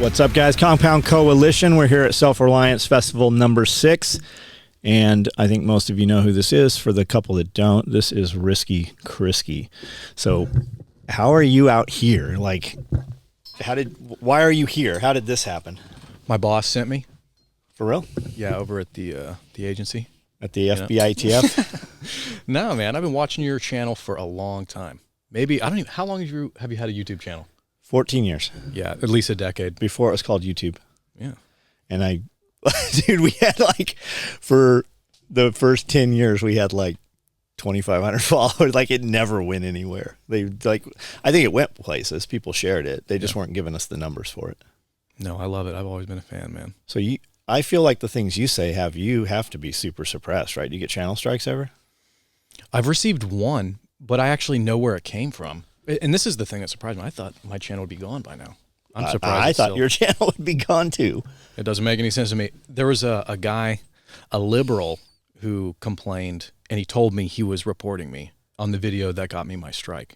What's up, guys? Compound Coalition. We're here at Self-Reliance Festival number 6. And I think most of you know who this is. For the couple that don't, this is Risky Krisky. So how are you out here? Like, why are you here? How did this happen? My boss sent me. For real? Yeah, over at the agency. At the FBITF? No, man. I've been watching your channel for a long time. Maybe, I don't even, how long have you had a YouTube channel? 14 years. Yeah, at least a decade. Before it was called YouTube. Yeah. And dude, we had for the first 10 years, we had 2,500 followers. It never went anywhere. I think it went places. People shared it. They just weren't giving us the numbers for it. No, I love it. I've always been a fan, man. So I feel like the things you say have to be super suppressed, right? Do you get channel strikes ever? I've received one, but I actually know where it came from. And this is the thing that surprised me. I thought my channel would be gone by now. I'm surprised. I thought your channel would be gone too. It doesn't make any sense to me. There was a guy, a liberal, who complained, and he told me he was reporting me on the video that got me my strike.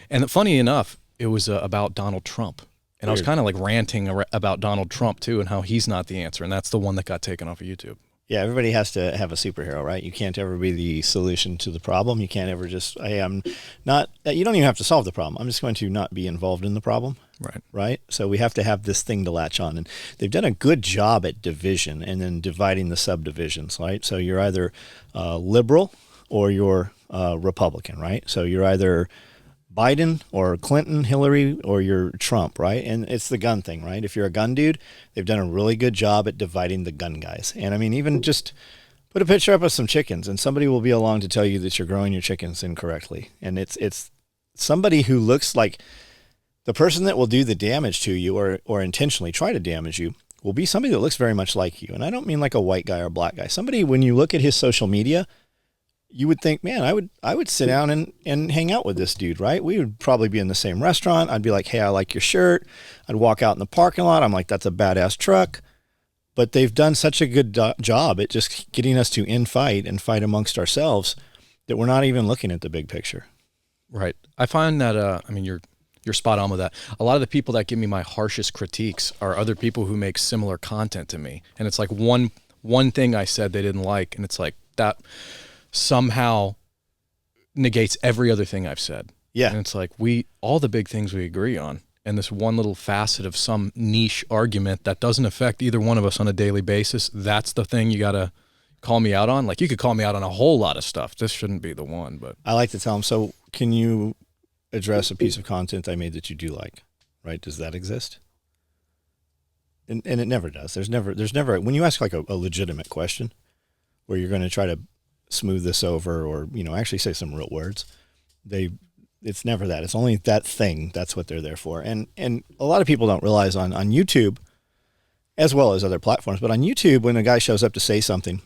And funny enough, it was about Donald Trump. And Weird. I was kind of ranting about Donald Trump too, and how he's not the answer. And that's the one that got taken off of YouTube. Yeah, everybody has to have a superhero, right? You can't ever be the solution to the problem. You can't ever just, you don't even have to solve the problem. I'm just going to not be involved in the problem. Right? So we have to have this thing to latch on. And they've done a good job at division and then dividing the subdivisions, right? So you're either liberal or you're Republican, right? So you're either Biden or Clinton, Hillary, or you're Trump, right? And it's the gun thing, right? If you're a gun dude, they've done a really good job at dividing the gun guys. And I mean, even just put a picture up of some chickens and somebody will be along to tell you that you're growing your chickens incorrectly. And it's somebody who looks like the person that will do the damage to you or intentionally try to damage you will be somebody that looks very much like you. And I don't mean like a white guy or a black guy. Somebody, when you look at his social media, you would think, man, I would sit down and hang out with this dude, right? We would probably be in the same restaurant. I'd be like, hey, I like your shirt. I'd walk out in the parking lot. I'm like, that's a badass truck. But they've done such a good job at just getting us to infight and fight amongst ourselves that we're not even looking at the big picture. Right. I find that, you're spot on with that. A lot of the people that give me my harshest critiques are other people who make similar content to me. And it's like one thing I said they didn't like, and it's like that somehow negates every other thing I've said. Yeah. And it's like all the big things we agree on, and this one little facet of some niche argument that doesn't affect either one of us on a daily basis, that's the thing you got to call me out on. Like, you could call me out on a whole lot of stuff. This shouldn't be the one, but I like to tell them, so can you address a piece of content I made that you do like, right? Does that exist? And it never does. There's never, when you ask a legitimate question where you're going to try to smooth this over or, actually say some real words, it's never that. It's only that thing. That's what they're there for. And a lot of people don't realize on YouTube, as well as other platforms, but on YouTube, when a guy shows up to say something,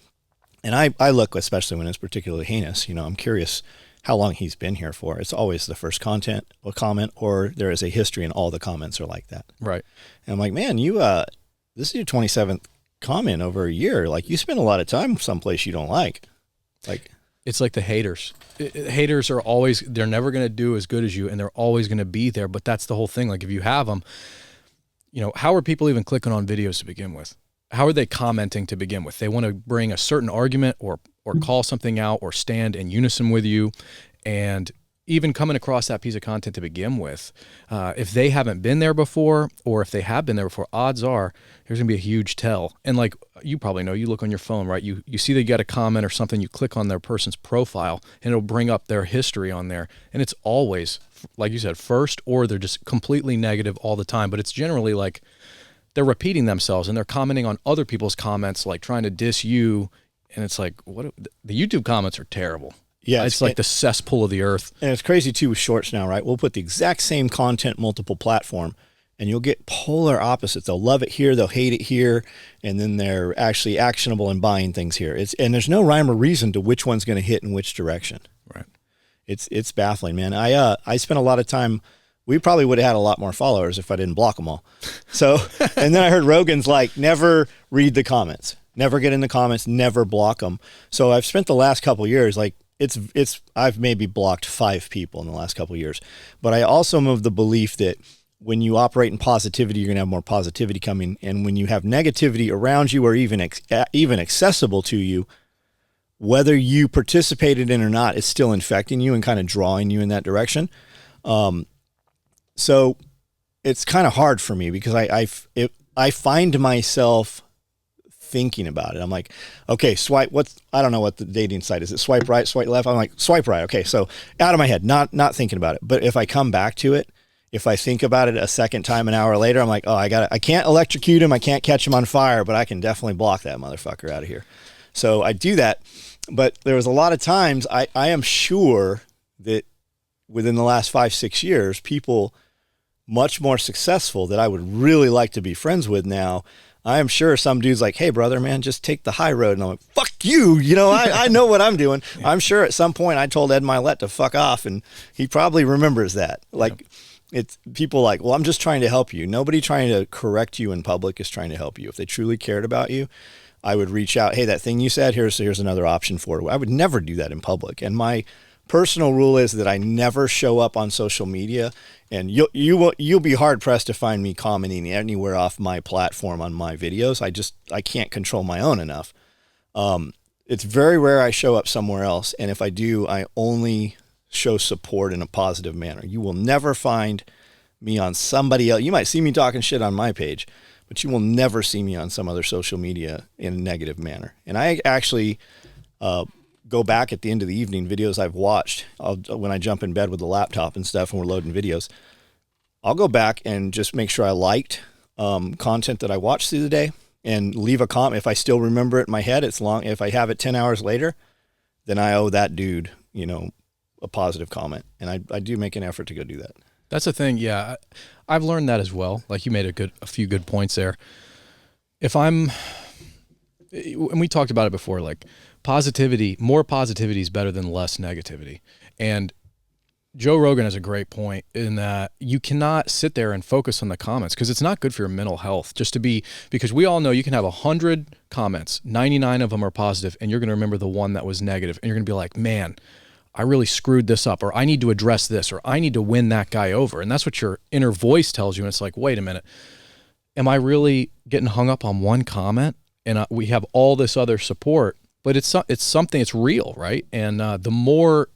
and I look, especially when it's particularly heinous, I'm curious how long he's been here for. It's always the first comment, or there is a history and all the comments are like that. Right. And I'm like, man, this is your 27th comment over a year. Like, you spend a lot of time someplace you don't like. It's like the haters. Haters are always, they're never going to do as good as you, and they're always going to be there. But that's the whole thing. Like, if you have them, how are people even clicking on videos to begin with? How are they commenting to begin with? They want to bring a certain argument or call something out or stand in unison with you. And even coming across that piece of content to begin with, if they haven't been there before, or if they have been there before, odds are there's going to be a huge tell. And like you probably know, you look on your phone, right? You see they get a comment or something, you click on their person's profile, and it'll bring up their history on there. And it's always, like you said, first, or they're just completely negative all the time. But it's generally like they're repeating themselves and they're commenting on other people's comments, like trying to diss you. And it's like, the YouTube comments are terrible. Yeah, it's like the cesspool of the earth. And it's crazy too with shorts now, right? We'll put the exact same content, multiple platform, and you'll get polar opposites. They'll love it here, they'll hate it here, and then they're actually actionable and buying things here. And there's no rhyme or reason to which one's going to hit in which direction. Right. It's baffling, man. I spent a lot of time. We probably would have had a lot more followers if I didn't block them all. So, and then I heard Rogan's like, never read the comments, never get in the comments, never block them. So I've spent the last couple of years like. I've maybe blocked 5 people in the last couple of years, but I also am of the belief that when you operate in positivity, you're going to have more positivity coming. And when you have negativity around you or even accessible to you, whether you participated in or not, it's still infecting you and kind of drawing you in that direction. So it's kind of hard for me because I find myself thinking about it. I'm like, okay, I don't know what the dating site is. It swipe right, swipe left? I'm like, swipe right. Okay. So out of my head, not thinking about it. But if I come back to it, if I think about it a second time, an hour later, I'm like, oh, I can't electrocute him. I can't catch him on fire, but I can definitely block that motherfucker out of here. So I do that. But there was a lot of times I am sure that within the last 5-6 years, people much more successful that I would really like to be friends with now, I am sure some dude's like, hey, brother, man, just take the high road. And I'm like, fuck you. You know, I know what I'm doing. Yeah. I'm sure at some point I told Ed Milet to fuck off, and he probably remembers that. Like, it's people like, well, I'm just trying to help you. Nobody trying to correct you in public is trying to help you. If they truly cared about you, I would reach out. Hey, that thing you said, here's another option for it. I would never do that in public. And my personal rule is that I never show up on social media, and you'll be hard pressed to find me commenting anywhere off my platform on my videos. I can't control my own enough. It's very rare I show up somewhere else. And if I do, I only show support in a positive manner. You will never find me on somebody else. You might see me talking shit on my page, but you will never see me on some other social media in a negative manner. And I actually go back at the end of the evening, videos I've watched when I jump in bed with the laptop and stuff and we're loading videos. I'll go back and just make sure I liked content that I watched through the day and leave a comment. If I still remember it in my head, it's long. If I have it 10 hours later, then I owe that dude, a positive comment. And I do make an effort to go do that. That's the thing. Yeah. I've learned that as well. Like, you made a few good points there. And we talked about it before, like more positivity is better than less negativity. And Joe Rogan has a great point in that you cannot sit there and focus on the comments because it's not good for your mental health because we all know you can have 100 comments, 99 of them are positive, and you're going to remember the one that was negative, and you're going to be like, man, I really screwed this up, or I need to address this, or I need to win that guy over. And that's what your inner voice tells you. And it's like, wait a minute, am I really getting hung up on one comment? And we have all this other support, but it's something, it's real, right? And the more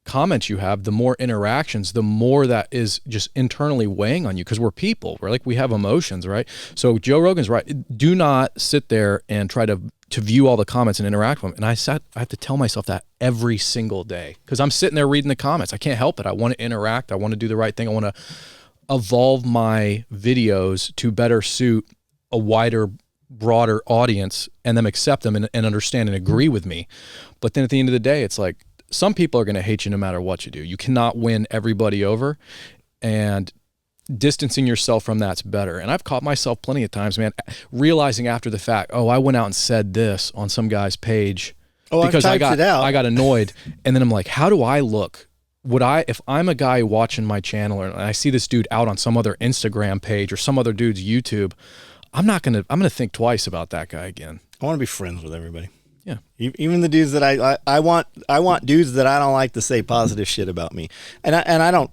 comments you have, the more interactions, the more that is just internally weighing on you, because we're people. We have emotions, right? So Joe Rogan's right. Do not sit there and try to view all the comments and interact with them. And I have to tell myself that every single day because I'm sitting there reading the comments. I can't help it. I want to interact. I want to do the right thing. I want to evolve my videos to better suit a wider, broader audience and them accept them and understand and agree with me. But then at the end of the day, it's like, some people are going to hate you no matter what you do. You cannot win everybody over, and distancing yourself from that's better. And I've caught myself plenty of times, man, realizing after the fact, oh, I went out and said this on some guy's page because I got annoyed. And then I'm like, how do I look? If I'm a guy watching my channel and I see this dude out on some other Instagram page or some other dude's YouTube, I'm going to think twice about that guy again. I want to be friends with everybody. Yeah. Even the dudes that I want dudes that I don't like to say positive shit about me. And I don't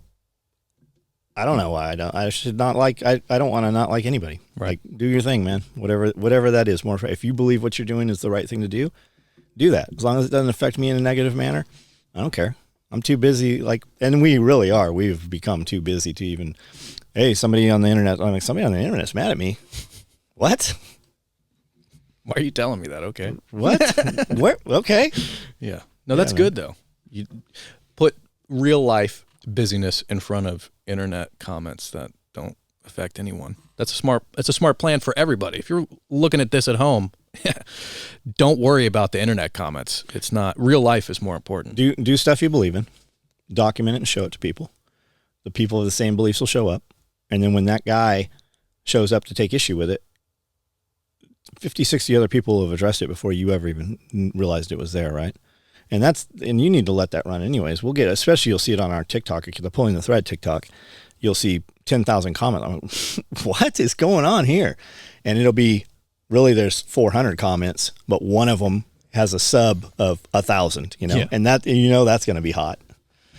know why I should not like, I don't want to not like anybody. Right. Like, do your thing, man. Whatever that is. If you believe what you're doing is the right thing to do that. As long as it doesn't affect me in a negative manner, I don't care. I'm too busy. And we really are. We've become too busy to even, hey, somebody on the internet's mad at me. What? Why are you telling me that? Okay. What? Where? Okay. Yeah. No, that's good though. You put real life busyness in front of internet comments that don't affect anyone. That's a smart plan for everybody. If you're looking at this at home, don't worry about the internet comments. It's not, real life is more important. Do stuff you believe in, document it and show it to people. The people of the same beliefs will show up. And then when that guy shows up to take issue with it, 50, 60 other people have addressed it before you ever even realized it was there, right? And you need to let that run anyways. Especially you'll see it on our TikTok, the Pulling the Thread TikTok. You'll see 10,000 comments. What is going on here? And it'll be, really there's 400 comments, but one of them has a sub of 1,000, and that's going to be hot.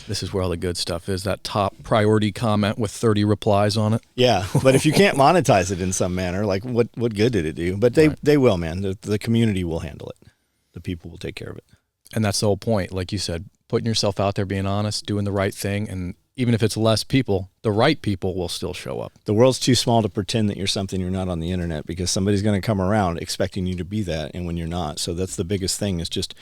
This is where all the good stuff is, that top priority comment with 30 replies on it. Yeah, but if you can't monetize it in some manner, like what good did it do? But they will, man. The community will handle it. The people will take care of it. And that's the whole point. Like you said, putting yourself out there, being honest, doing the right thing. And even if it's less people, the right people will still show up. The world's too small to pretend that you're something you're not on the internet, because somebody's going to come around expecting you to be that, and when you're not. So that's the biggest thing, is just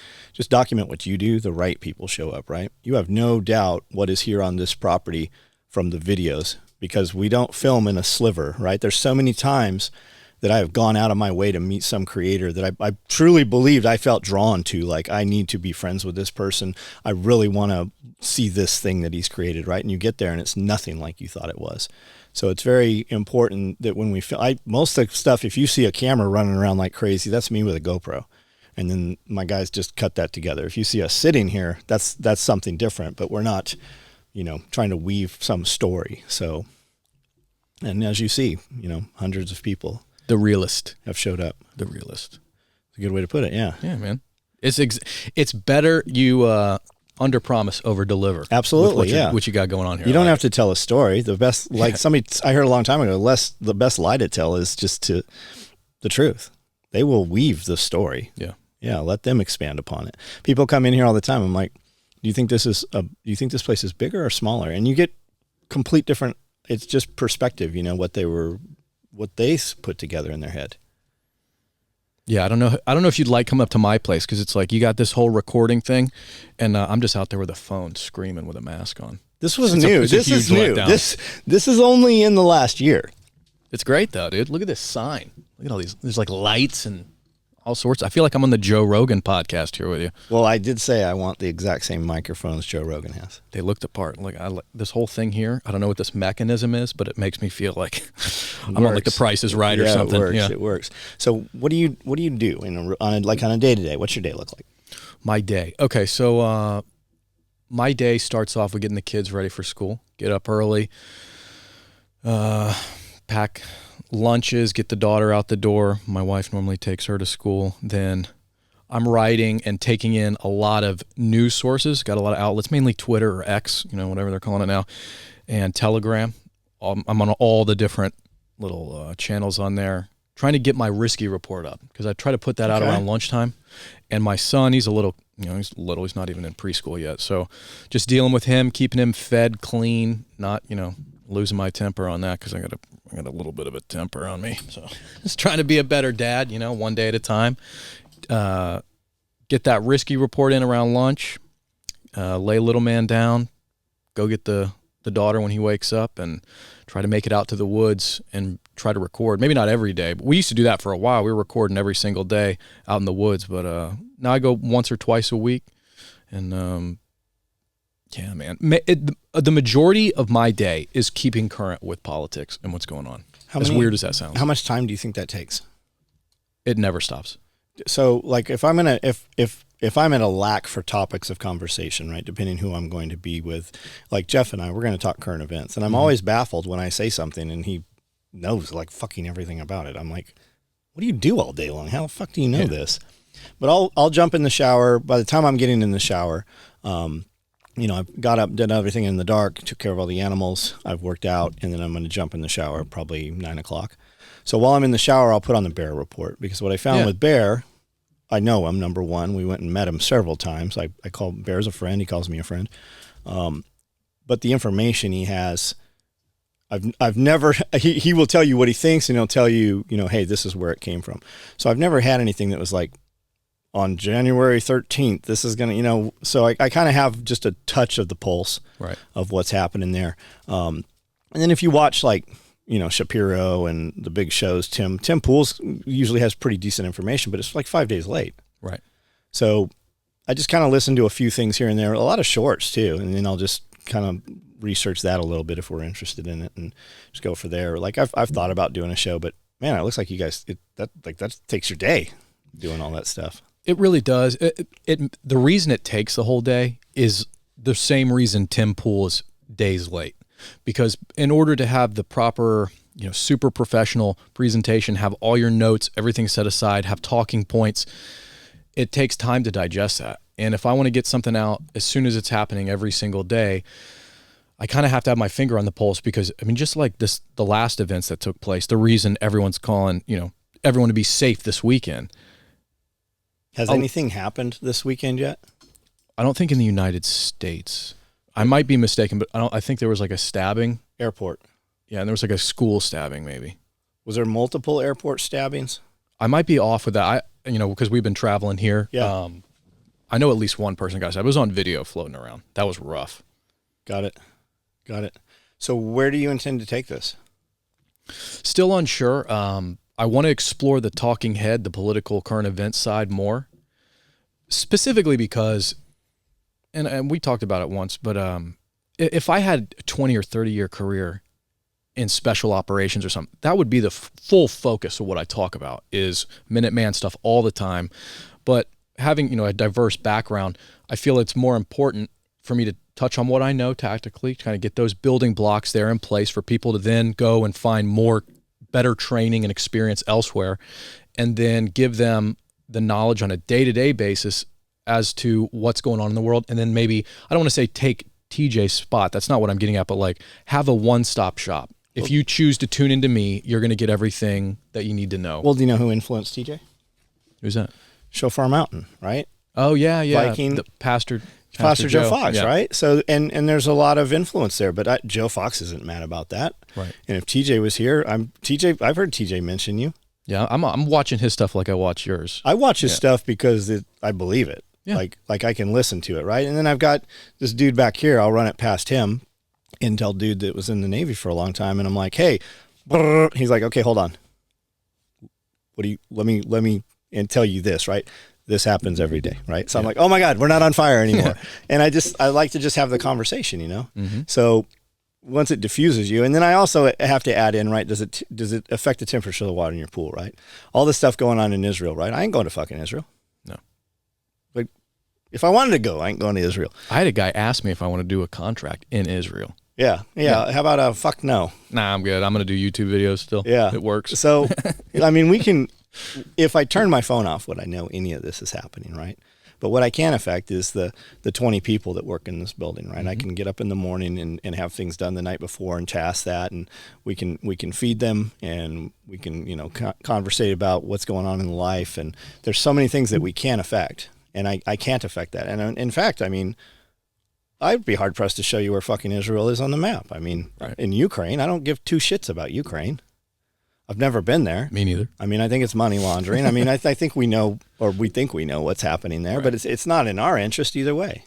document what you do. The right people show up, right? You have no doubt what is here on this property from the videos, because we don't film in a sliver, right? There's so many times that I have gone out of my way to meet some creator that I truly believed, I felt drawn to, like, I need to be friends with this person. I really want to see this thing that he's created, right? And you get there and it's nothing like you thought it was. So it's very important that when we film, most of the stuff, if you see a camera running around like crazy, that's me with a GoPro. And then my guys just cut that together. If you see us sitting here, that's something different, but we're not, trying to weave some story. So, and as you see, hundreds of people. The realist have showed up. The realist. It's a good way to put it. Yeah. Yeah, man. It's better you under promise, over deliver. Absolutely. What you got going on here. You don't have to tell a story. The best, I heard a long time ago, the best lie to tell is just the truth. They will weave the story. Yeah. Yeah. Let them expand upon it. People come in here all the time. I'm like, do you think this place is bigger or smaller? And you get complete different, it's just perspective, what they put together in their head. Yeah, I don't know if you'd like come up to my place, because it's like you got this whole recording thing, and I'm just out there with a phone screaming with a mask on. This was new. This is new. This is only in the last year. It's great though, dude. Look at this sign. Look at all these. There's like lights and all sorts. I feel like I'm on the Joe Rogan podcast here with you. Well, I did say I want the exact same microphones Joe Rogan has. They look the part. Like this whole thing here. I don't know what this mechanism is, but it makes me feel like I'm on like The Price is Right or something. It works. So what do you do on a day to day? What's your day look like? My day. Okay, so my day starts off with getting the kids ready for school. Get up early. Pack lunches, get the daughter out the door. My wife normally takes her to school. Then I'm writing and taking in a lot of news sources. Got a lot of outlets, mainly Twitter or X, whatever they're calling it now, and Telegram. I'm on all the different little channels on there, trying to get my risky report up, because I try to put that out around lunchtime. And my son, he's a little, he's not even in preschool yet. So just dealing with him, keeping him fed, clean, not, losing my temper on that, because I got a little bit of a temper on me. So just trying to be a better dad, one day at a time. Get that risky report in around lunch, lay little man down, go get the daughter when he wakes up, and try to make it out to the woods and try to record. Maybe not every day, but we used to do that for a while. We were recording every single day out in the woods, but now I go once or twice a week. And yeah, man, the majority of my day is keeping current with politics and what's going on. As weird as that sounds. How much time do you think that takes? It never stops. So, like, if I'm at a lack for topics of conversation, right, depending who I'm going to be with, like Jeff and I, we're going to talk current events, and I'm always baffled when I say something and he knows like fucking everything about it. I'm like, what do you do all day long? How the fuck do you know this? But I'll jump in the shower. By the time I'm getting in the shower, I've got up, did everything in the dark, took care of all the animals, I've worked out, and then I'm going to jump in the shower probably 9 o'clock. So while I'm in the shower, I'll put on the Bear Report, because what I found with Bear, I know him, number one. We went and met him several times. I call Bear's a friend. He calls me a friend. But the information he has, I've never, he will tell you what he thinks, and he'll tell you, hey, this is where it came from. So I've never had anything that was like, on January 13th, this is going to, so I kind of have just a touch of the pulse of what's happening there. And then if you watch like, Shapiro and the big shows, Tim Pool's usually has pretty decent information, but it's like 5 days late. Right. So I just kind of listen to a few things here and there, a lot of shorts too. And then I'll just kind of research that a little bit if we're interested in it, and just go for there. Like I've thought about doing a show, but man, it looks like you guys, that takes your day doing all that stuff. It really does. The reason it takes the whole day is the same reason Tim Pool is days late, because in order to have the proper, super professional presentation, have all your notes, everything set aside, have talking points, it takes time to digest that. And if I want to get something out as soon as it's happening every single day, I kind of have to have my finger on the pulse, because I mean, just like this, the last events that took place, the reason everyone's calling, everyone to be safe this weekend. Has anything happened this weekend yet? I don't think in the United States. I might be mistaken, but I think there was like a stabbing. Airport. Yeah, and there was like a school stabbing maybe. Was there multiple airport stabbings? I might be off with that. Because we've been traveling here. Yeah. I know at least one person got stabbed. It was on video floating around. That was rough. Got it. So where do you intend to take this? Still unsure. I want to explore the talking head, the political current events side more, specifically because, and we talked about it once, but if I had a 20 or 30 year career in special operations or something, that would be the full focus of what I talk about, is Minuteman stuff all the time. But having, a diverse background, I feel it's more important for me to touch on what I know tactically, kind of get those building blocks there in place for people to then go and find better training and experience elsewhere, and then give them the knowledge on a day-to-day basis as to what's going on in the world. And then maybe, I don't want to say take TJ's spot, that's not what I'm getting at, but like have a one-stop shop. If you choose to tune into me, you're going to get everything that you need to know. Well, do you know who influenced TJ? Who's that? Shofar Mountain, right? Oh, yeah. Viking. The Pastor Joe Fox, yeah. Right? So, and there's a lot of influence there, but Joe Fox isn't mad about that. Right. And if TJ was here, I've heard TJ mention you. Yeah, I'm watching his stuff like I watch yours. I watch his stuff because I believe it. Yeah. Like I can listen to it, right? And then I've got this dude back here, I'll run it past him, Intel dude that was in the Navy for a long time, and I'm like, hey, brr. He's like, okay, hold on. Let me and tell you this, right? This happens every day, right? So I'm like, oh my God, we're not on fire anymore. And I like to just have the conversation, Mm-hmm. So once it diffuses you, and then I also have to add in, right? Does it affect the temperature of the water in your pool, right? All this stuff going on in Israel, right? I ain't going to fucking Israel. No. Like, if I wanted to go, I ain't going to Israel. I had a guy ask me if I want to do a contract in Israel. Yeah. How about a fuck no? Nah, I'm good. I'm going to do YouTube videos still. Yeah. It works. So, I mean, we can, if I turn my phone off, would I know any of this is happening, right? But what I can affect is the 20 people that work in this building, right? Mm-hmm. I can get up in the morning and have things done the night before and task that, and we can feed them, and we can, conversate about what's going on in life. And there's so many things that we can affect, and I can't affect that. And in fact, I mean, I'd be hard pressed to show you where fucking Israel is on the map. I mean, right. In Ukraine, I don't give two shits about Ukraine. I've never been there. Me neither. I mean, I think it's money laundering. I mean, I think we know, or we think we know what's happening there, right. But it's not in our interest either way.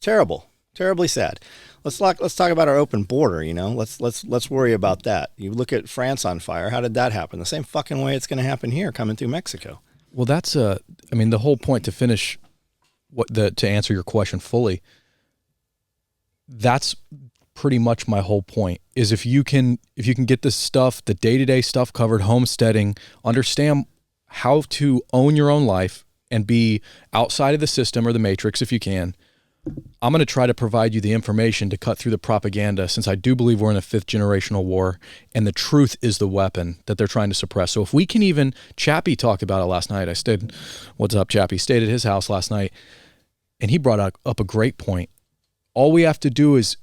Terrible, terribly sad. Let's talk about our open border. Let's worry about that. You look at France on fire. How did that happen? The same fucking way it's going to happen here, coming through Mexico. Well, that's the whole point, to finish to answer your question fully. That's pretty much my whole point, is if you can get this stuff, the day-to-day stuff covered, homesteading, understand how to own your own life and be outside of the system or the matrix if you can. I'm going to try to provide you the information to cut through the propaganda, since I do believe we're in a 5th generational war, and the truth is the weapon that they're trying to suppress. So if we can even, Chappie talked about it last night. What's up, Chappie? Stayed at his house last night, and he brought up a great point. All we have to do is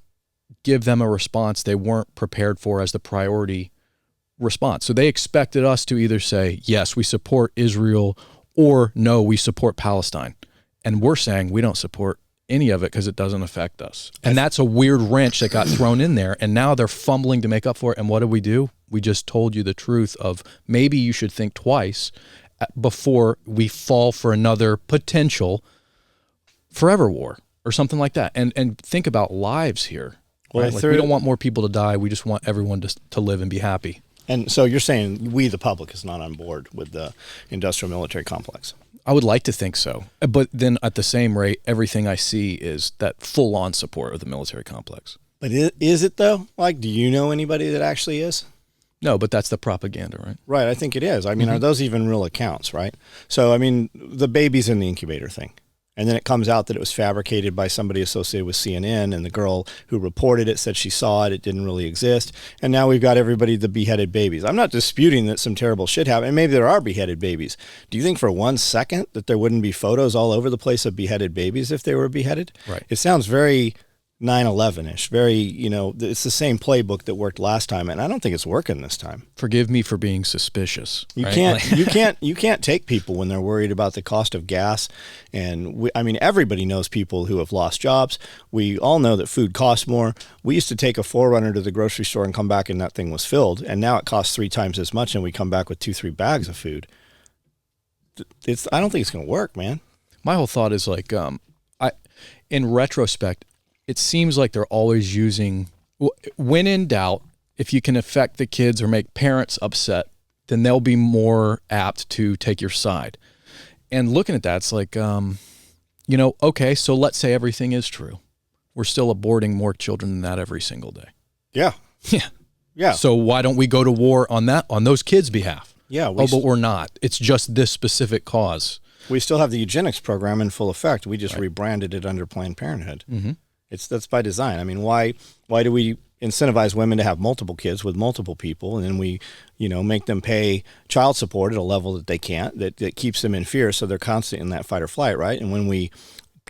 give them a response they weren't prepared for as the priority response. So they expected us to either say, yes, we support Israel, or no, we support Palestine. And we're saying we don't support any of it because it doesn't affect us. And that's a weird wrench that got thrown in there. And now they're fumbling to make up for it. And what did we do? We just told you the truth of maybe you should think twice before we fall for another potential forever war or something like that. And think about lives here. Right? Well, like, we don't want more people to die. We just want everyone to live and be happy. And so you're saying we, the public, is not on board with the industrial military complex? I would like to think so. But then at the same rate, everything I see is that full-on support of the military complex. But is it, though? Like, do you know anybody that actually is? No, but that's the propaganda, right? Right, I think it is. I mean, Are those even real accounts, right? So, I mean, the baby's in the incubator thing. And then it comes out that it was fabricated by somebody associated with CNN, and the girl who reported it said she saw it. It didn't really exist. And now we've got everybody, the beheaded babies. I'm not disputing that some terrible shit happened, and maybe there are beheaded babies. Do you think for 1 second that there wouldn't be photos all over the place of beheaded babies if they were beheaded? Right. It sounds very 9/11-ish, very, it's the same playbook that worked last time, and I don't think it's working this time. Forgive me for being suspicious. You right? you can't take people when they're worried about the cost of gas, and everybody knows people who have lost jobs. We all know that food costs more. We used to take a 4Runner to the grocery store and come back and that thing was filled, and now it costs 3 times as much, and we come back with 2-3 bags of food. I don't think it's going to work, man. My whole thought is like, in retrospect, it seems like they're always using, when in doubt, if you can affect the kids or make parents upset, then they'll be more apt to take your side. And looking at that, it's like, okay, so let's say everything is true. We're still aborting more children than that every single day. Yeah. Yeah. Yeah. So why don't we go to war on those kids' behalf? Yeah. But we're not. It's just this specific cause. We still have the eugenics program in full effect. We just rebranded it under Planned Parenthood. Mm-hmm. That's by design. I mean, why do we incentivize women to have multiple kids with multiple people, and then we, make them pay child support at a level that they can't, that keeps them in fear, so they're constantly in that fight or flight, right? And when we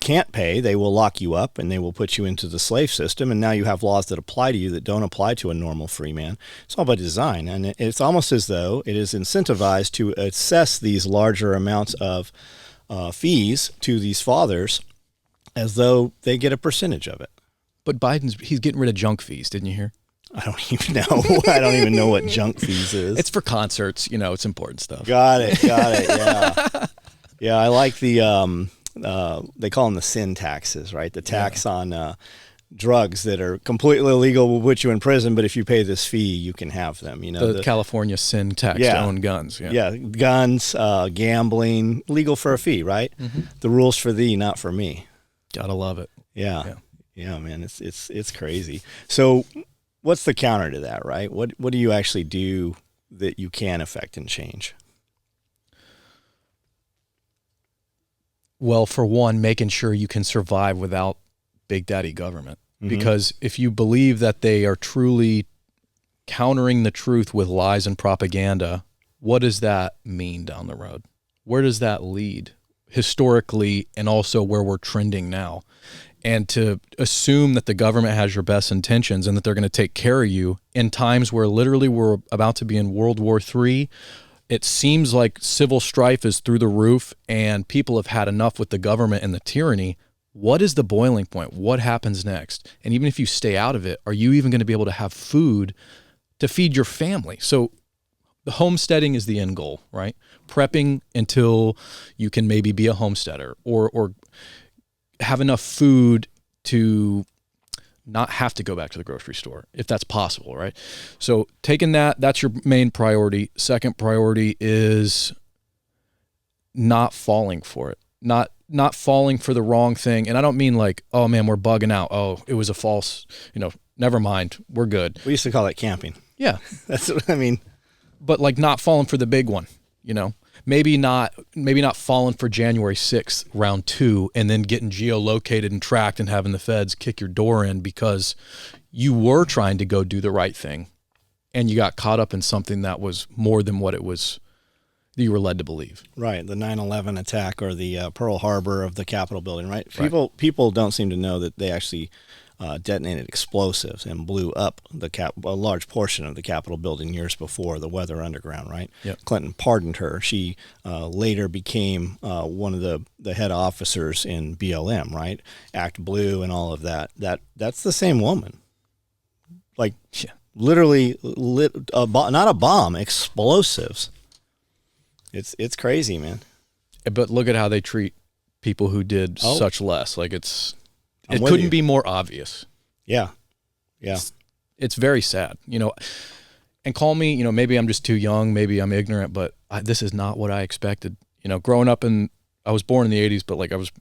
can't pay, they will lock you up and they will put you into the slave system, and now you have laws that apply to you that don't apply to a normal free man. It's all by design, and it's almost as though it is incentivized to assess these larger amounts of fees to these fathers as though they get a percentage of it. But he's getting rid of junk fees, didn't you hear? I don't even know. I don't even know what junk fees is. It's for concerts, it's important stuff. Got it, yeah. Yeah, I like the, they call them the sin taxes, right? The tax on drugs that are completely illegal will put you in prison, but if you pay this fee, you can have them. The California sin tax to own guns. Yeah, guns, gambling, legal for a fee, right? Mm-hmm. The rules for thee, not for me. Gotta love it. Yeah, man, it's crazy. So, what's the counter to that, right? What do you actually do that you can affect and change? Well, for one, making sure you can survive without Big Daddy government, because if you believe that they are truly countering the truth with lies and propaganda, what does that mean down the road? Where does that lead? Historically, and also where we're trending now. And to assume that the government has your best intentions and that they're going to take care of you in times where literally we're about to be in World War III, it seems like civil strife is through the roof and people have had enough with the government and the tyranny. What is the boiling point? What happens next? And even if you stay out of it, are you even going to be able to have food to feed your family? So the homesteading is the end goal, right? Prepping until you can maybe be a homesteader or have enough food to not have to go back to the grocery store, if that's possible, right? So taking that's your main priority. Second priority is not falling for it, not falling for the wrong thing. And I don't mean like, oh man, we're bugging out. Oh, it was a false, never mind. We're good. We used to call that camping. Yeah. That's what I mean. But like not falling for the big one, maybe not falling for January 6th, round 2, and then getting geolocated and tracked and having the feds kick your door in because you were trying to go do the right thing and you got caught up in something that was more than what it was that you were led to believe. Right. The 9/11 attack or the Pearl Harbor of the Capitol building, right? People don't seem to know that they actually detonated explosives and blew up a large portion of the Capitol building years before, the Weather Underground, right? Yep. Clinton pardoned her. She later became one of the head officers in BLM, right? Act Blue and all of that. That's the same woman. Like, literally lit not a bomb, explosives. It's crazy, man. But look at how they treat people who did such less. Like it couldn't be more obvious. Yeah. It's very sad, and call me, maybe I'm just too young, maybe I'm ignorant, but this is not what I expected. Growing up I was born in the 80s, but like I was,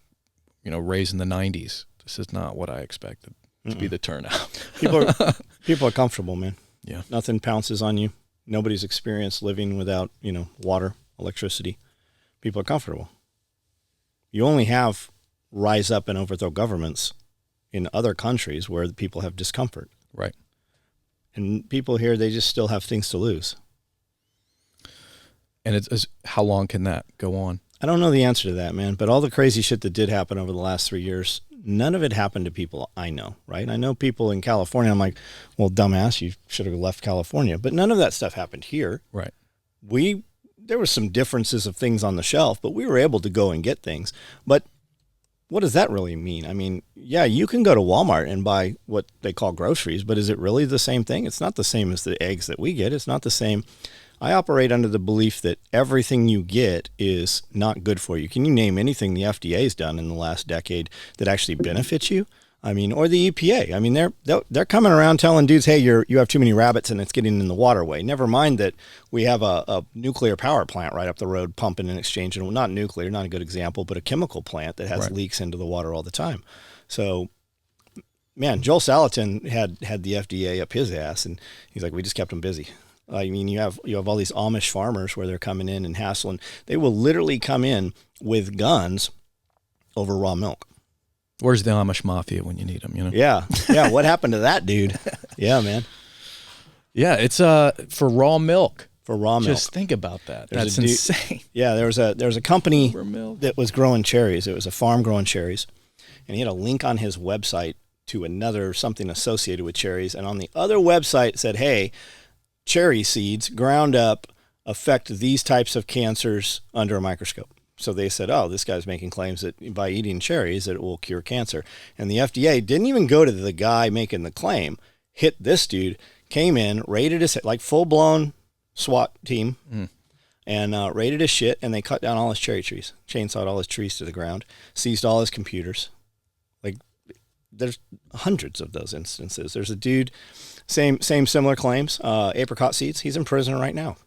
raised in the 90s. This is not what I expected to be the turnout. People are comfortable, man. Yeah. Nothing pounces on you. Nobody's experienced living without, water, electricity. People are comfortable. You only have rise up and overthrow governments in other countries where the people have discomfort. Right. And people here, they just still have things to lose. And it's how long can that go on? I don't know the answer to that, man. But all the crazy shit that did happen over the last 3 years, none of it happened to people I know, right? I know people in California. I'm like, well, dumbass, you should have left California. But none of that stuff happened here. Right. There were some differences of things on the shelf, but we were able to go and get things. But what does that really mean? I mean, yeah, you can go to Walmart and buy what they call groceries, but is it really the same thing? It's not the same as the eggs that we get. It's not the same. I operate under the belief that everything you get is not good for you. Can you name anything the FDA's done in the last decade that actually benefits you? I mean, or the EPA. I mean, they're coming around telling dudes, hey, you have too many rabbits and it's getting in the waterway. Never mind that we have a nuclear power plant right up the road pumping and exchanging. Well, not nuclear, not a good example, but a chemical plant that has leaks into the water all the time. So, man, Joel Salatin had the FDA up his ass, and he's like, we just kept them busy. I mean, you have all these Amish farmers where they're coming in and hassling. They will literally come in with guns over raw milk. Where's the Amish mafia when you need them, you know? Yeah. What happened to that dude? Yeah, man. Yeah, it's for raw milk. For raw milk. Just think about that. That's insane. Yeah, there was a company that was growing cherries. It was a farm growing cherries. And he had a link on his website to another something associated with cherries. And on the other website it said, hey, cherry seeds ground up affect these types of cancers under a microscope. So they said, oh, this guy's making claims that by eating cherries that it will cure cancer. And the FDA didn't even go to the guy making the claim, hit this dude, came in, raided his, like full-blown SWAT team, and raided his shit, and they cut down all his cherry trees, chainsawed all his trees to the ground, seized all his computers. Like, there's hundreds of those instances. There's a dude, similar claims, apricot seeds. He's in prison right now.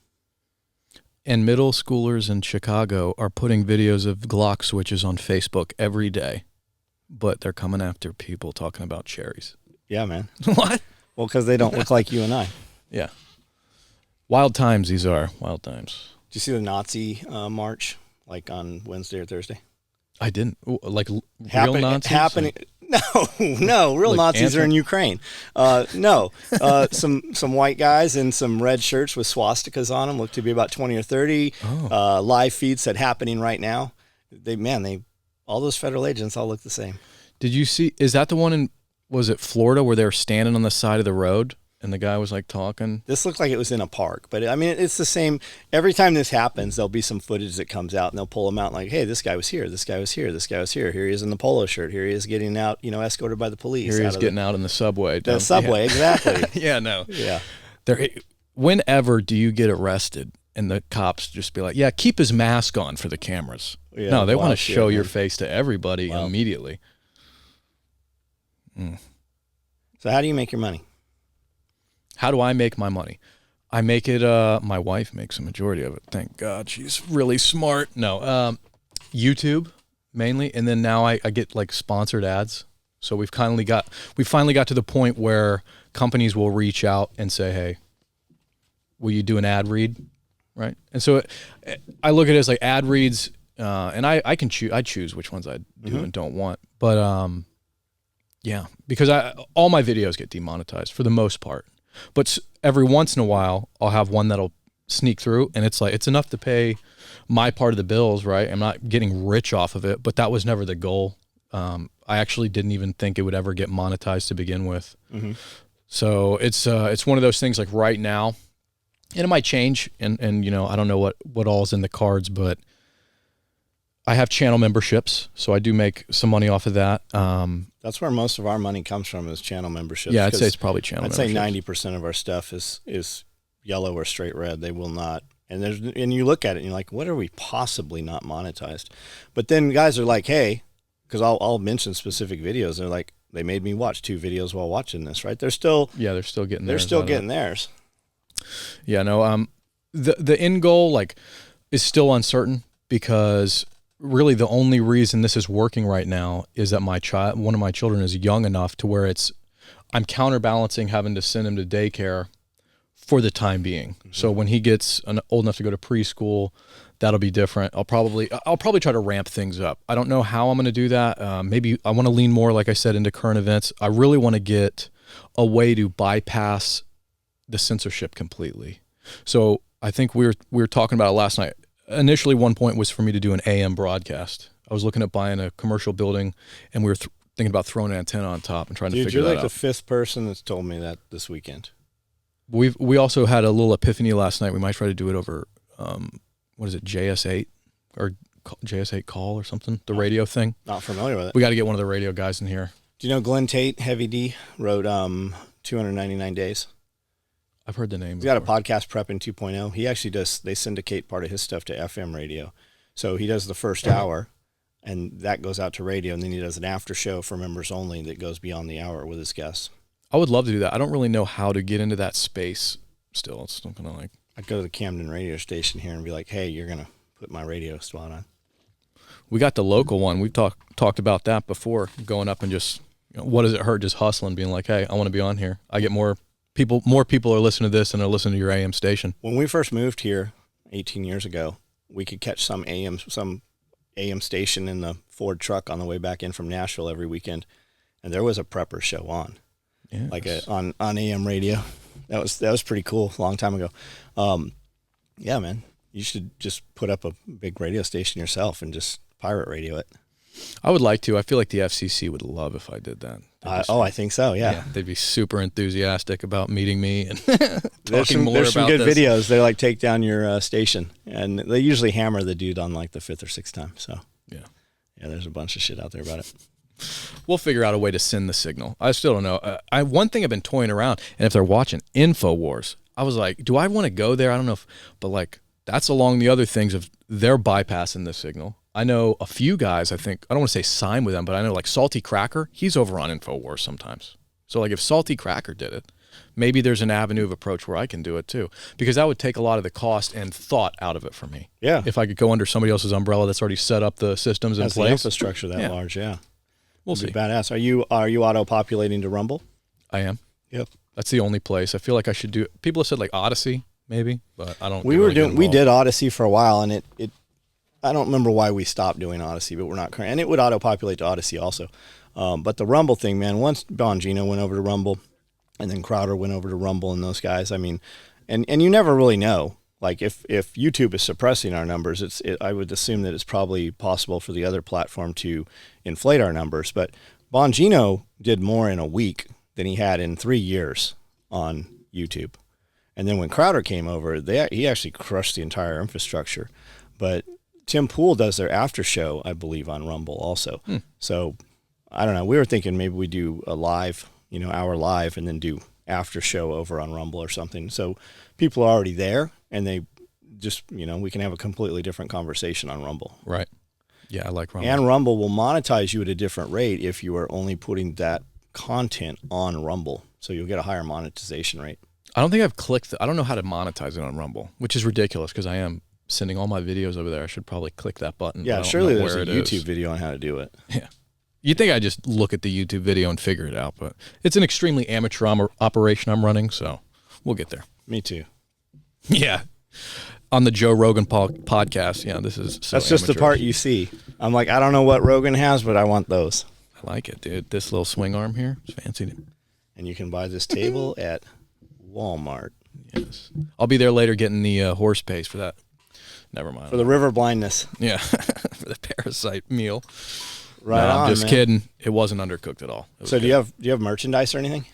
And middle schoolers in Chicago are putting videos of Glock switches on Facebook every day, but they're coming after people talking about cherries. Yeah, man. What? Well, because they don't look like you and I. Yeah. Wild times these are. Wild times. Did you see the Nazi march, like on Wednesday or Thursday? I didn't. Like real Nazis? Happening. No, real like Nazis are in Ukraine. Some white guys in some red shirts with swastikas on them, looked to be about 20 or 30. Live feed said happening right now. All those federal agents all look the same. Did you see, is that the one in, was it Florida where they were standing on the side of the road and the guy was like talking? This looked like it was in a park, but I mean, it's the same. Every time this happens, there'll be some footage that comes out and they'll pull them out like, hey, this guy was here, this guy was here, this guy was here. Here he is in the polo shirt. Here he is getting out, escorted by the police. Here he is getting out in the subway. The subway, exactly. Yeah, no. Yeah. Whenever do you get arrested and the cops just be like, yeah, keep his mask on for the cameras? Yeah, no, they want to show your face to everybody immediately. So how do you make your money? How do I make my money? I make it, my wife makes a majority of it. Thank God. She's really smart. No, YouTube mainly. And then now I get like sponsored ads. So we finally got to the point where companies will reach out and say, hey, will you do an ad read? Right. And so I look at it as like ad reads, and I choose which ones I do and don't want. But, yeah, because all my videos get demonetized for the most part. But every once in a while, I'll have one that'll sneak through, and it's like it's enough to pay my part of the bills, right? I'm not getting rich off of it, but that was never the goal. I actually didn't even think it would ever get monetized to begin with. So it's one of those things like right now, and it might change, and I don't know what all is in the cards, but I have channel memberships, so I do make some money off of that. That's where most of our money comes from, is channel memberships. Yeah, I'd say it's probably channel memberships. I'd say 90% of our stuff is yellow or straight red. They will not. And you look at it and you're like, what are we possibly not monetized? But then guys are like, hey, because I'll mention specific videos. They're like, they made me watch 2 videos while watching this, right? They're still getting theirs. They're still getting theirs. Yeah, no. The end goal is still uncertain, because really the only reason this is working right now is that one of my children is young enough to where I'm counterbalancing having to send him to daycare for the time being. So when he gets old enough to go to preschool, That'll be different. I'll probably try to ramp things up. I don't know how I'm going to do that. Maybe I want to lean more, like I said, into current events. I really want to get a way to bypass the censorship completely. So I think we were talking about it last night. Initially, one point was for me to do an AM broadcast. I was looking at buying a commercial building, and we were thinking about throwing an antenna on top and trying to figure that out. You're like the 5th person that's told me that this weekend. We also had a little epiphany last night. We might try to do it over, what is it, JS8 or JS8 Call or something, the radio thing. Not familiar with it. We got to get one of the radio guys in here. Do you know Glenn Tate, Heavy D, wrote 299 Days? I've heard the name. He's got a podcast, Prep in 2.0. He actually they syndicate part of his stuff to FM radio. So he does the first hour, and that goes out to radio, and then he does an after show for members only that goes beyond the hour with his guests. I would love to do that. I don't really know how to get into that space still. It's not gonna like. I'd go to the Camden radio station here and be like, hey, you're going to put my radio spot on. We got the local one. We've talked about that before, going up and just, what does it hurt just hustling, being like, hey, I want to be on here. I get more people are listening to this than are listening to your AM station. When we first moved here 18 years ago, we could catch some AM station in the Ford truck on the way back in from Nashville every weekend, and there was a prepper show on, on AM radio. That was pretty cool a long time ago. Yeah, man, you should just put up a big radio station yourself and just pirate radio it. I would like to. I feel like the FCC would love if I did that. I think so. Yeah, they'd be super enthusiastic about meeting me and there's some good videos. They like take down your station, and they usually hammer the dude on like the 5th or 6th time. So yeah, there's a bunch of shit out there about it. We'll figure out a way to send the signal. I still don't know. One thing I've been toying around, and if they're watching InfoWars, I was like, do I want to go there? I don't know but like that's along the other things of they're bypassing the signal. I know a few guys, I think, I don't want to say sign with them, but I know like Salty Cracker, he's over on InfoWars sometimes. So like if Salty Cracker did it, maybe there's an avenue of approach where I can do it too, because that would take a lot of the cost and thought out of it for me. Yeah. If I could go under somebody else's umbrella that's already set up the systems in place. The infrastructure that large, yeah. We'll see. Badass. Are you auto-populating to Rumble? I am. Yep. That's the only place. I feel like I should do it. People have said like Odyssey, maybe, but I don't. We did Odyssey for a while, and it I don't remember why we stopped doing Odyssey, but we're not current. And it would auto-populate to Odyssey also. But the Rumble thing, man, once Bongino went over to Rumble, and then Crowder went over to Rumble, and those guys, I mean, and you never really know. Like if YouTube is suppressing our numbers, I would assume that it's probably possible for the other platform to inflate our numbers. But Bongino did more in a week than he had in 3 years on YouTube. And then when Crowder came over, he actually crushed the entire infrastructure. But Tim Pool does their after show, I believe, on Rumble also. So I don't know. We were thinking maybe we do a live, hour live, and then do after show over on Rumble or something. So people are already there, and they just, we can have a completely different conversation on Rumble. Right. Yeah, I like Rumble. And Rumble will monetize you at a different rate if you are only putting that content on Rumble. So you'll get a higher monetization rate. I don't think I've clicked. I don't know how to monetize it on Rumble, which is ridiculous because I am sending all my videos over there. I should probably click that button. Yeah, surely there's a YouTube video on how to do it. Yeah. You'd think I just look at the YouTube video and figure it out, but it's an extremely amateur operation I'm running, so we'll get there. Me too. Yeah. On the Joe Rogan podcast, yeah, this is so That's just the part you see. I'm like, I don't know what Rogan has, but I want those. I like it, dude. This little swing arm here is fancy. And you can buy this table at Walmart. Yes. I'll be there later getting the horse paste for that. Never mind. For the river blindness. Yeah. For the parasite meal. Right on, I'm just kidding. It wasn't undercooked at all. So do you have merchandise or anything?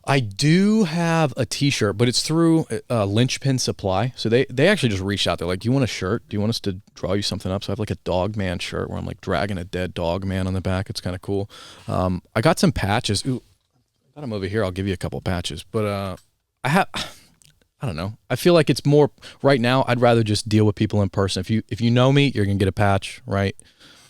I do have a T-shirt, but it's through Lynchpin Supply. So they actually just reached out. They're like, do you want a shirt? Do you want us to draw you something up? So I have like a dog man shirt where I'm like dragging a dead dog man on the back. It's kind of cool. I got some patches. Ooh, I got them over here. I'll give you a couple patches. But I don't know. I feel like it's more right now. I'd rather just deal with people in person. If you know me, you're gonna get a patch, right?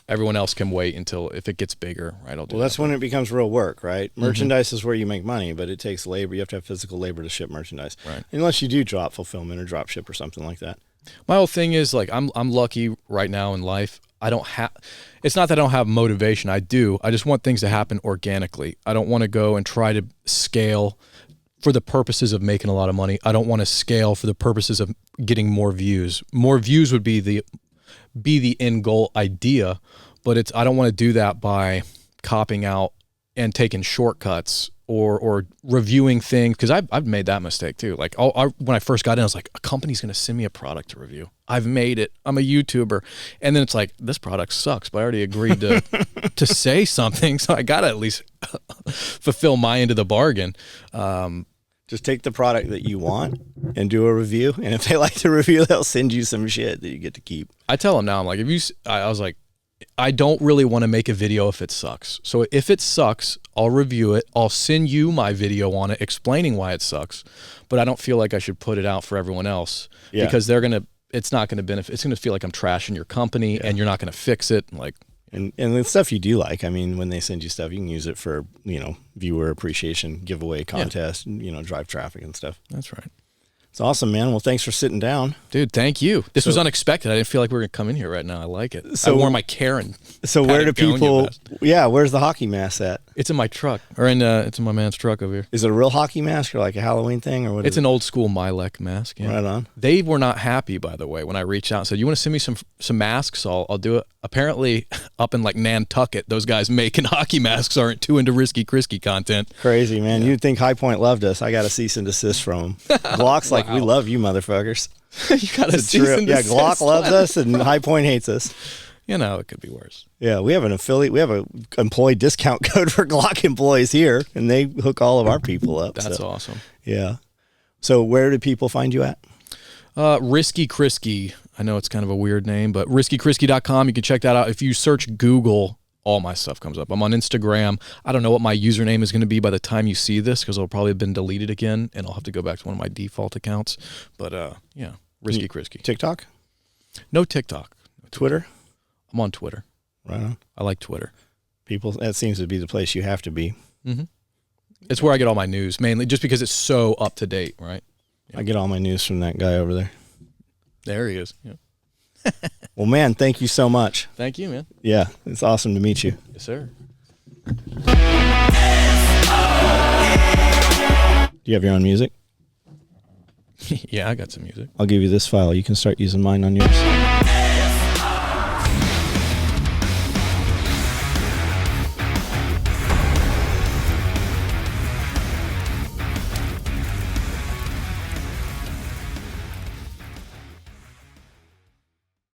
Everyone else can wait until if it gets bigger, right? I'll do. Well, that's when it becomes real work, right? Merchandise is where you make money, but it takes labor. You have to have physical labor to ship merchandise, right? Unless you do drop fulfillment or drop ship or something like that. My whole thing is like I'm lucky right now in life. I don't have. It's not that I don't have motivation. I do. I just want things to happen organically. I don't want to go and try to scale for the purposes of making a lot of money. I don't want to scale for the purposes of getting more views. More views would be the end goal idea, but I don't want to do that by copying out and taking shortcuts or reviewing things, because I've made that mistake too. Like when I first got in, I was like, a company's going to send me a product to review. I've made it. I'm a YouTuber. And then it's like, this product sucks, but I already agreed to to say something, so I got to at least fulfill my end of the bargain. Just take the product that you want and do a review. And if they like the review, they'll send you some shit that you get to keep. I tell them now, I'm like, I was like, I don't really want to make a video if it sucks. So if it sucks, I'll review it. I'll send you my video on it explaining why it sucks. But I don't feel like I should put it out for everyone else because it's not going to benefit. It's going to feel like I'm trashing your company and you're not going to fix it. And the stuff you do like, I mean, when they send you stuff, you can use it for, viewer appreciation, giveaway contest, drive traffic and stuff. That's right. It's awesome, man. Well, thanks for sitting down. Dude, thank you. This was unexpected. I didn't feel like we were going to come in here right now. I like it. So, I wore my Karen. So where do people, where's the hockey mask at? It's in my truck, or it's in my man's truck over here. Is it a real hockey mask or like a Halloween thing? Or what? It's an old school Milek mask. Yeah. Right on. They were not happy, by the way, when I reached out and said, you want to send me some masks? I'll do it. Apparently, up in like Nantucket, those guys making hockey masks aren't too into risky Krisky content. Crazy, man. You'd think High Point loved us. I got a cease and desist from them. Glock's like, we love you, motherfuckers. You got a cease and desist. Yeah, Glock loves us and High Point hates us. It could be worse. Yeah, we have an affiliate. We have an employee discount code for Glock employees here, and they hook all of our people up. That's awesome. Yeah. So where do people find you at? Risky Krisky. I know it's kind of a weird name, but riskyKrisky.com. You can check that out. If you search Google, all my stuff comes up. I'm on Instagram. I don't know what my username is going to be by the time you see this, because it'll probably have been deleted again, and I'll have to go back to one of my default accounts. But Risky Krisky. TikTok? No TikTok. Twitter? I'm on Twitter. Right on. I like Twitter. That seems to be the place you have to be. Mm-hmm. It's where I get all my news, mainly, just because it's so up to date, right? Yeah. I get all my news from that guy over there. There he is. Yeah. Well, man, thank you so much. Thank you, man. Yeah, it's awesome to meet you. Yes, sir. Do you have your own music? Yeah, I got some music. I'll give you this file. You can start using mine on yours.